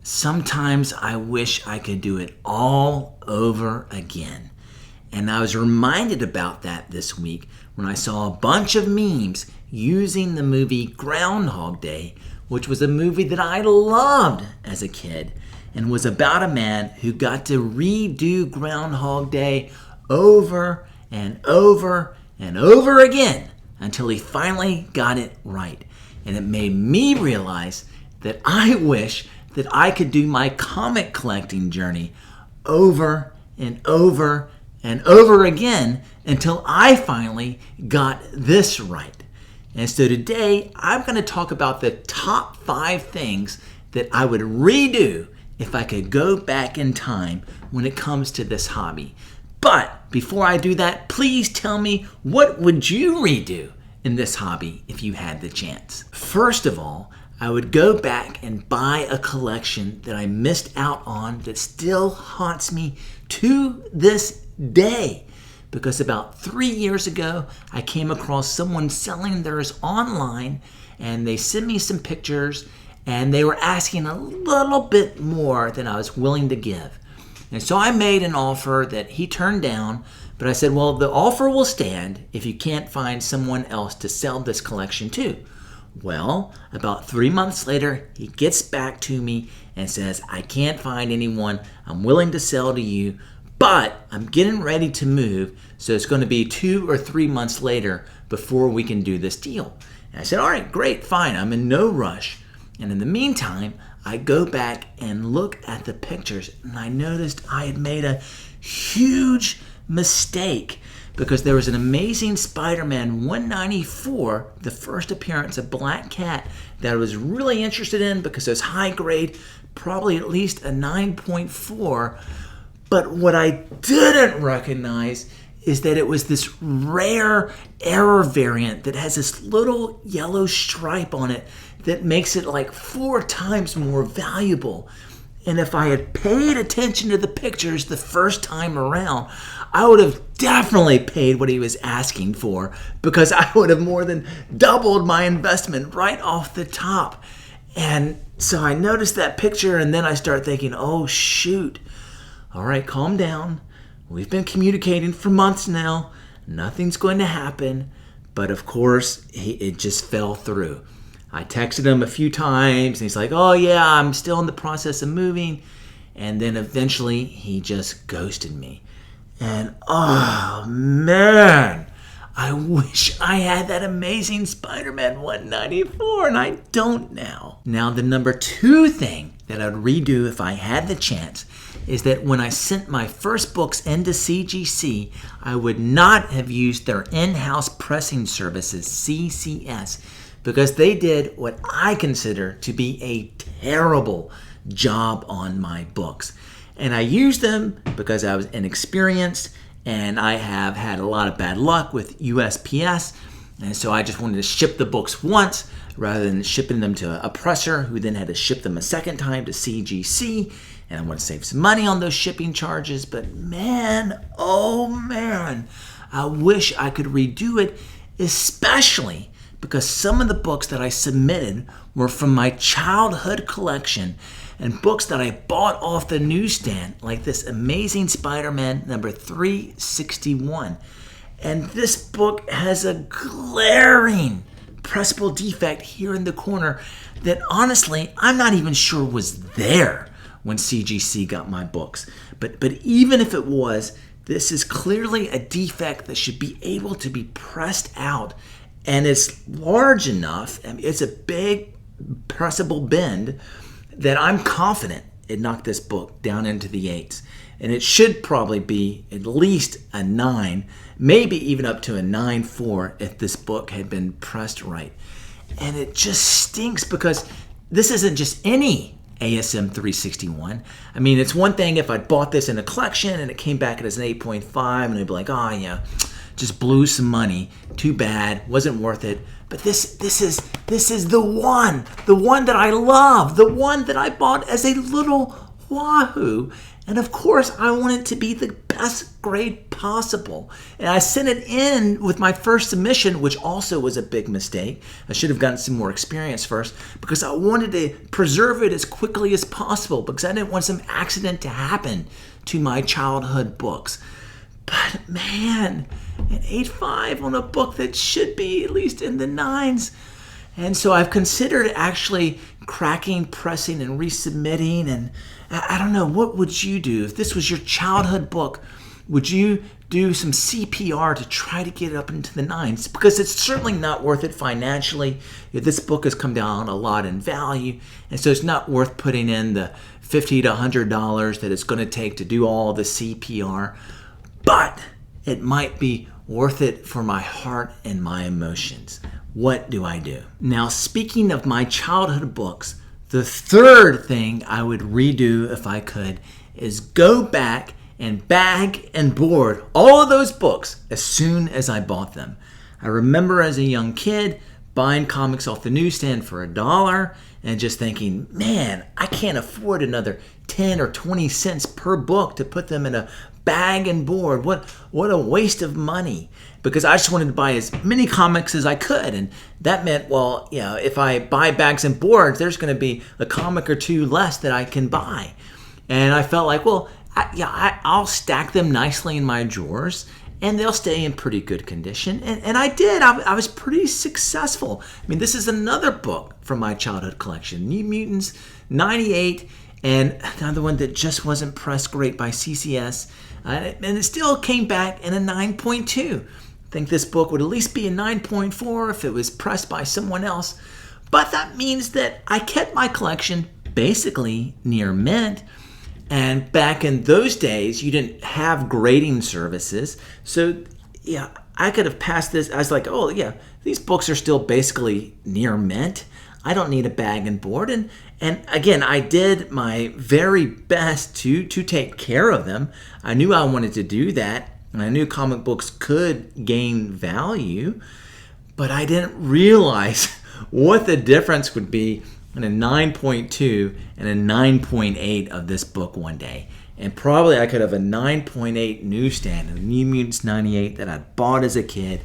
Sometimes I wish I could do it all over again. And I was reminded about that this week when I saw a bunch of memes using the movie Groundhog Day, which was a movie that I loved as a kid and was about a man who got to redo Groundhog Day over and over and over again until he finally got it right. And it made me realize that I wish that I could do my comic collecting journey over and over and over again until I finally got this right. And so today I'm going to talk about the top 5 things that I would redo if I could go back in time when it comes to this hobby. But before I do that, please tell me, what would you redo in this hobby if you had the chance? First of all, I would go back and buy a collection that I missed out on that still haunts me to this day. Because about 3 years ago, I came across someone selling theirs online, and they sent me some pictures, and they were asking a little bit more than I was willing to give. And so I made an offer that he turned down, but I said, well, the offer will stand if you can't find someone else to sell this collection to. Well, about 3 months later, he gets back to me and says, I can't find anyone. I'm willing to sell to you, but I'm getting ready to move, so it's going to be 2 or 3 months later before we can do this deal. And I said, all right, great, fine. I'm in no rush. And in the meantime, I go back and look at the pictures, and I noticed I had made a huge mistake, because there was an Amazing Spider-Man 194, the first appearance of Black Cat, that I was really interested in because it was high grade, probably at least a 9.4. But what I didn't recognize is that it was this rare error variant that has this little yellow stripe on it that makes it like 4 times more valuable. And if I had paid attention to the pictures the first time around, I would have definitely paid what he was asking for, because I would have more than doubled my investment right off the top. And so I noticed that picture, and then I start thinking, oh shoot, all right, calm down. We've been communicating for months now. Nothing's going to happen. But of course, it just fell through. I texted him a few times, and he's like, oh yeah, I'm still in the process of moving. And then eventually he just ghosted me. And oh man, I wish I had that Amazing Spider-Man 194, and I don't now. Now, the number 2 thing that I'd redo if I had the chance is that when I sent my first books into CGC, I would not have used their in-house pressing services, CCS, because they did what I consider to be a terrible job on my books. And I used them because I was inexperienced, and I have had a lot of bad luck with USPS, and so I just wanted to ship the books once rather than shipping them to a presser who then had to ship them a second time to CGC, and I want to save some money on those shipping charges. But man, oh man, I wish I could redo it, especially because some of the books that I submitted were from my childhood collection and books that I bought off the newsstand, like this Amazing Spider-Man number 361. And this book has a glaring pressable defect here in the corner that honestly I'm not even sure was there when CGC got my books. But even if it was, this is clearly a defect that should be able to be pressed out. And it's large enough, I mean, it's a big pressable bend, that I'm confident it knocked this book down into the 8s. And it should probably be at least a 9, maybe even up to a 9.4 if this book had been pressed right. And it just stinks because this isn't just any ASM 361. I mean, it's one thing if I bought this in a collection and it came back as an 8.5 and I'd be like, oh yeah, just blew some money. Too bad, wasn't worth it. But this is the one that I love, the one that I bought as a little wahoo. And of course, I want it to be the best grade possible. And I sent it in with my first submission, which also was a big mistake. I should have gotten some more experience first because I wanted to preserve it as quickly as possible because I didn't want some accident to happen to my childhood books. But man, an 8.5 on a book that should be at least in the 9s. And so I've considered actually cracking, pressing, and resubmitting. And I don't know, what would you do? If this was your childhood book, would you do some CPR to try to get it up into the 9s? Because it's certainly not worth it financially. This book has come down a lot in value. And so it's not worth putting in the $50 to $100 that it's going to take to do all the CPR. But it might be worth it for my heart and my emotions. What do I do? Now, speaking of my childhood books, the third thing I would redo if I could is go back and bag and board all of those books as soon as I bought them. I remember as a young kid buying comics off the newsstand for $1 and just thinking, man, I can't afford another 10 or 20 cents per book to put them in a bag and board. What a waste of money. Because I just wanted to buy as many comics as I could. And that meant, well, if I buy bags and boards, there's going to be a comic or two less that I can buy. And I felt like, well, I'll stack them nicely in my drawers and they'll stay in pretty good condition. And I did. I was pretty successful. I mean, this is another book from my childhood collection, New Mutants 98, and another one that just wasn't pressed great by CCS. And it still came back in a 9.2. I think this book would at least be a 9.4 if it was pressed by someone else. But that means that I kept my collection basically near mint. And back in those days, you didn't have grading services. So, I could have passed this. I was like, oh, yeah, these books are still basically near mint. I don't need a bag and board. And again, I did my very best to take care of them. I knew I wanted to do that. And I knew comic books could gain value. But I didn't realize what the difference would be in a 9.2 and a 9.8 of this book one day. And probably I could have a 9.8 newsstand of New Mutants 98 that I bought as a kid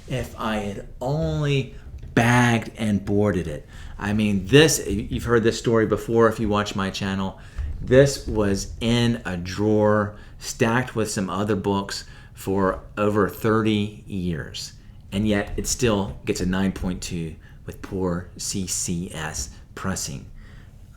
if I had only bagged and boarded it. I mean, you've heard this story before if you watch my channel. This was in a drawer stacked with some other books for over 30 years. And yet it still gets a 9.2 with poor CCS pressing.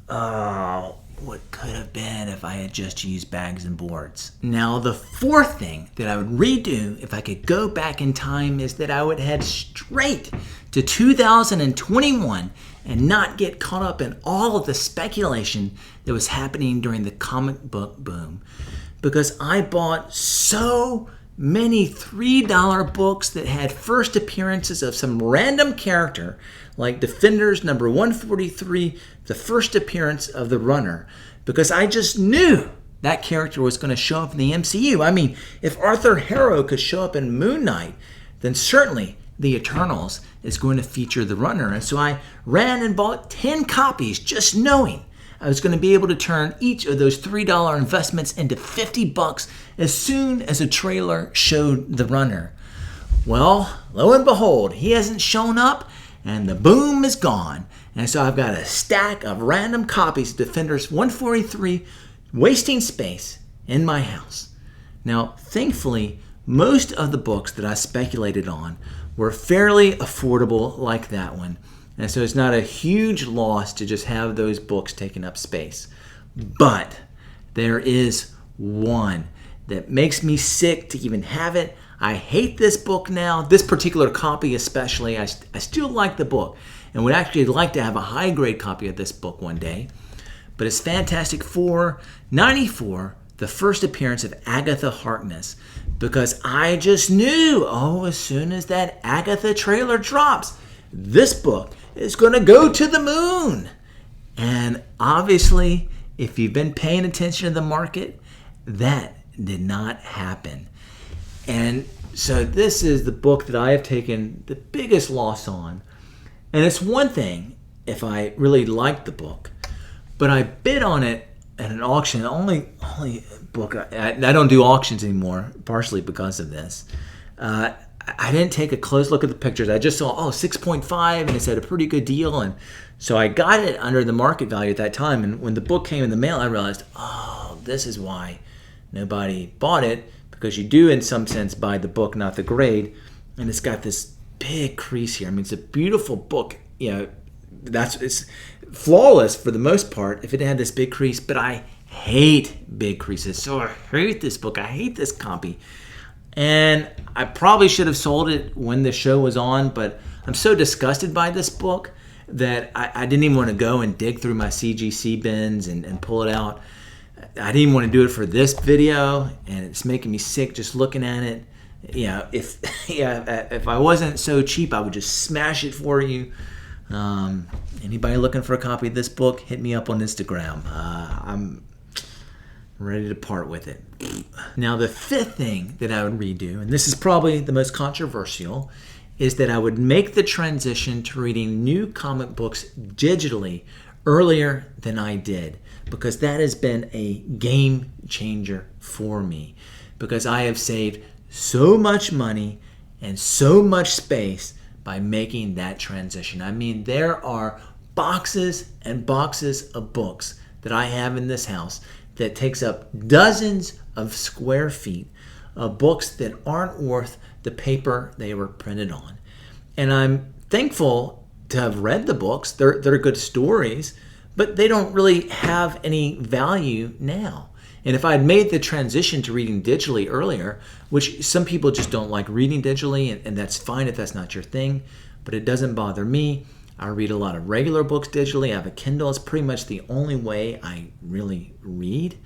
Oh, what could have been if I had just used bags and boards. Now, the fourth thing that I would redo if I could go back in time is that I would head straight to 2021 and not get caught up in all of the speculation that was happening during the comic book boom. Because I bought so many $3 books that had first appearances of some random character, like Defenders number 143, the first appearance of the Runner, because I just knew that character was going to show up in the MCU. I mean, if Arthur Harrow could show up in Moon Knight, then certainly the Eternals is going to feature the Runner. And so I ran and bought 10 copies just knowing I was going to be able to turn each of those $3 investments into $50 as soon as a trailer showed the Runner. Well, lo and behold, he hasn't shown up and the boom is gone. And so I've got a stack of random copies of Defenders 143 wasting space in my house. Now, thankfully, most of the books that I speculated on were fairly affordable like that one. And so it's not a huge loss to just have those books taking up space. But there is one that makes me sick to even have it. I hate this book now, this particular copy especially. I still like the book and would actually like to have a high grade copy of this book one day. But it's Fantastic Four 94, the first appearance of Agatha Harkness. Because I just knew, as soon as that Agatha trailer drops, this book is going to go to the moon. And obviously, if you've been paying attention to the market, that did not happen. And so this is the book that I have taken the biggest loss on. And it's one thing if I really liked the book, but I bid on it at an auction. The only book I don't do auctions anymore, partially because of this. I didn't take a close look at the pictures. I just saw 6.5, and it said a pretty good deal, and so I got it under the market value at that time. And when the book came in the mail, I realized, this is why nobody bought it, because you do in some sense buy the book, not the grade. And it's got this big crease here. I mean, it's a beautiful book. It's flawless for the most part if it had this big crease, but I hate big creases. So I hate this book. I hate this copy. And I probably should have sold it when the show was on, but I'm so disgusted by this book that I didn't even want to go and dig through my CGC bins and pull it out. I didn't even want to do it for this video, and it's making me sick just looking at it. If I wasn't so cheap, I would just smash it for you. Anybody looking for a copy of this book, hit me up on Instagram. I'm ready to part with it. Now, the fifth thing that I would redo, and this is probably the most controversial, is that I would make the transition to reading new comic books digitally earlier than I did, because that has been a game changer for me, because I have saved so much money and so much space by making that transition. I mean, there are boxes and boxes of books that I have in this house that takes up dozens of square feet of books that aren't worth the paper they were printed on. And I'm thankful to have read the books. They're good stories, but they don't really have any value now. And if I had made the transition to reading digitally earlier, which some people just don't like reading digitally, and that's fine if that's not your thing, but it doesn't bother me. I read a lot of regular books digitally. I have a Kindle. It's pretty much the only way I really read.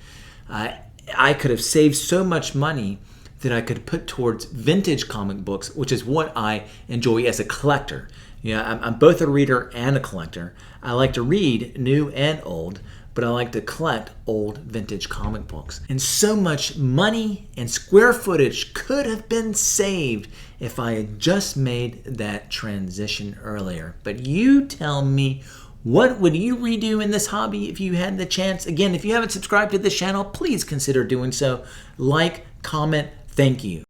I could have saved so much money that I could put towards vintage comic books, which is what I enjoy as a collector. I'm both a reader and a collector. I like to read new and old, but I like to collect old vintage comic books. And so much money and square footage could have been saved if I had just made that transition earlier. But you tell me, what would you redo in this hobby if you had the chance? Again, if you haven't subscribed to this channel, please consider doing so. Like, comment, thank you.